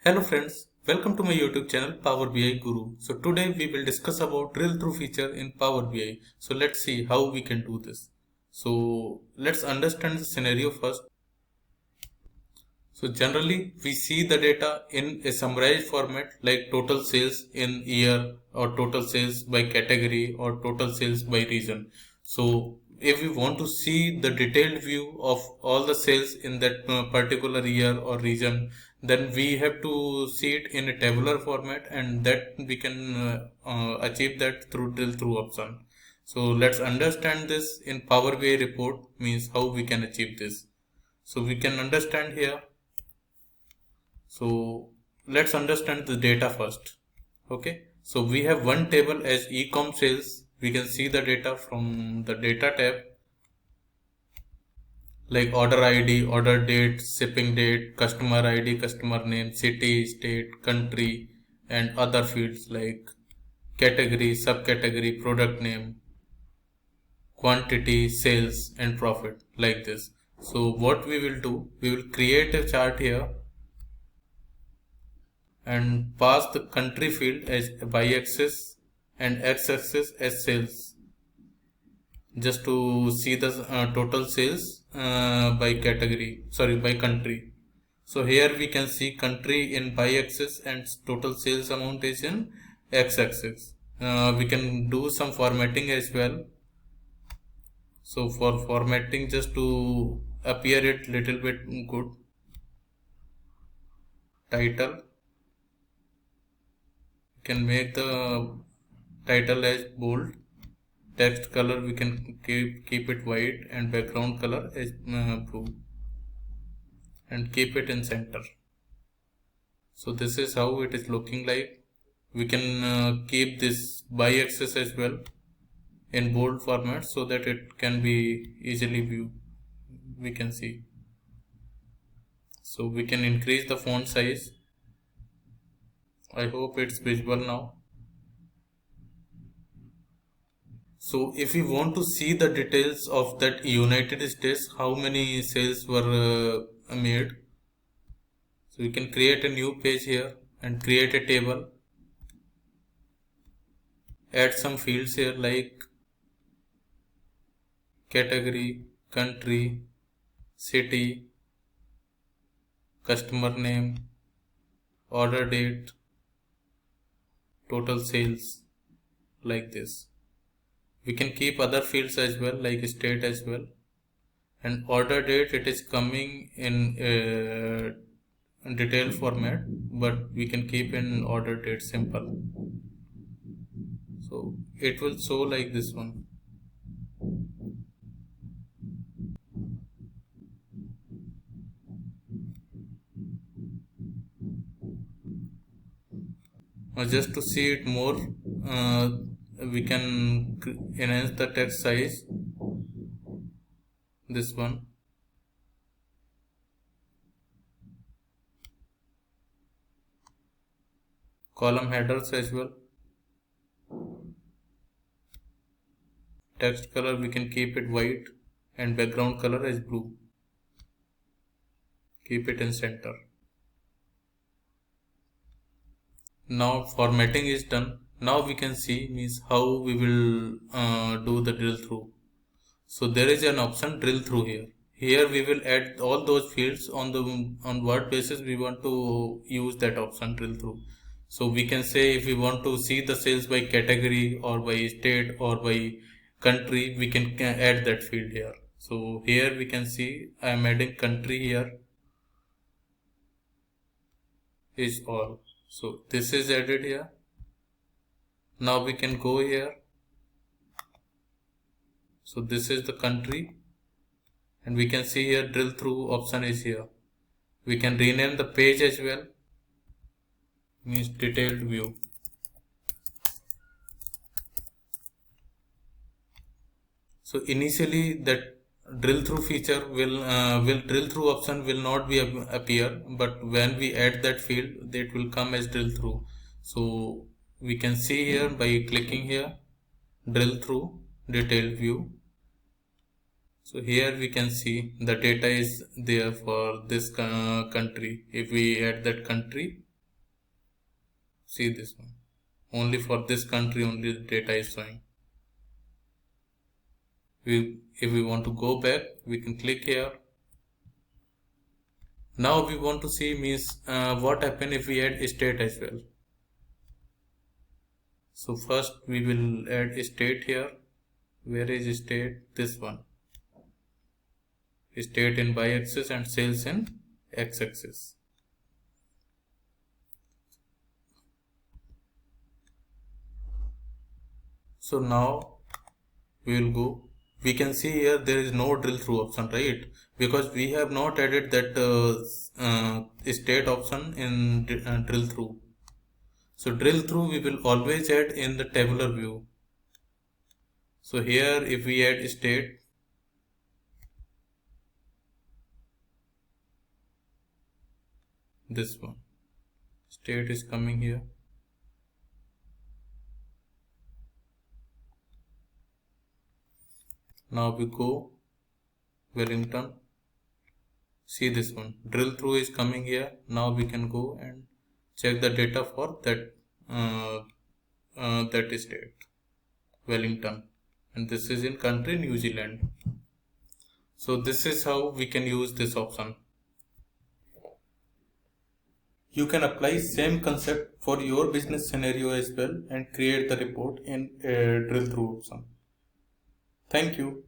Hello friends, welcome to my YouTube channel Power BI Guru. So today we will discuss about drill through feature in Power BI. So let's see how we can do this. So let's understand the scenario first. So generally we see the data in a summarized format like total sales in year or total sales by category or total sales by region. So if we want to see the detailed view of all the sales in that particular year or region, then we have to see it in a tabular format, and that we can achieve that through drill through option. So let's understand this in Power BI report, means how we can achieve this. So we can understand here. So let's understand the data first. Okay, so we have one table as e-com sales. We can see the data from the data tab, like order ID, order date, shipping date, customer ID, customer name, city, state, country, and other fields like category, subcategory, product name, quantity, sales, and profit, like this. So what we will do, we will create a chart here and pass the country field as y-axis and x-axis as sales, just to see the total sales by category, by country. So here we can see country in y-axis and total sales amount is in x-axis. We can do some formatting as well. So for formatting, just to appear it little bit good, title, can make the title as bold, text color we can keep it white, and background color as blue, and keep it in center. So this is how it is looking like. We can keep this y-axis as well in bold format so that it can be easily viewed. We can see. So we can increase the font size. I hope it's visible now. So if we want to see the details of that United States, how many sales were made, so we can create a new page here and create a table. Add some fields here like category, country, city, customer name, order date, total sales, like this. We can keep other fields as well, like state as well. And order date, it is coming in detailed format, but we can keep in order date simple. So it will show like this one. Just to see it more, we can enhance the text size, this one. Column headers as well. Text color we can keep it white and background color as blue. Keep it in center. Now formatting is done. Now we can see means how we will do the drill through. So there is an option drill through here. Here we will add all those fields on what basis we want to use that option drill through. So we can say if we want to see the sales by category or by state or by country, we can add that field here. So here we can see I am adding country here is all. So this is added here. Now we can go here. So this is the country, and we can see here drill through option is here. We can rename the page as well, means detailed view. So initially that drill through feature will drill through option will not be appear, but when we add that field, it will come as drill through. So we can see here by clicking here drill through detailed view. So here we can see the data is there for this country. If we add that country, See this one. Only for this country only the data is showing. If we want to go back, we can click here. Now we want to see means what happen if we add state as well. So first we will add state here. Where is state? This one. State in y-axis and sales in x-axis. So now we will go. We can see here there is no drill through option, right? Because we have not added that state option in drill through. So drill through we will always add in the tabular view. So here if we add state, this one, state is coming here. Now we go Wellington. See this one, drill through is coming here. Now we can go and check the data for that that state, Wellington, and this is in country New Zealand. So this is how we can use this option. You can apply same concept for your business scenario as well and create the report in a drill through option. Thank you.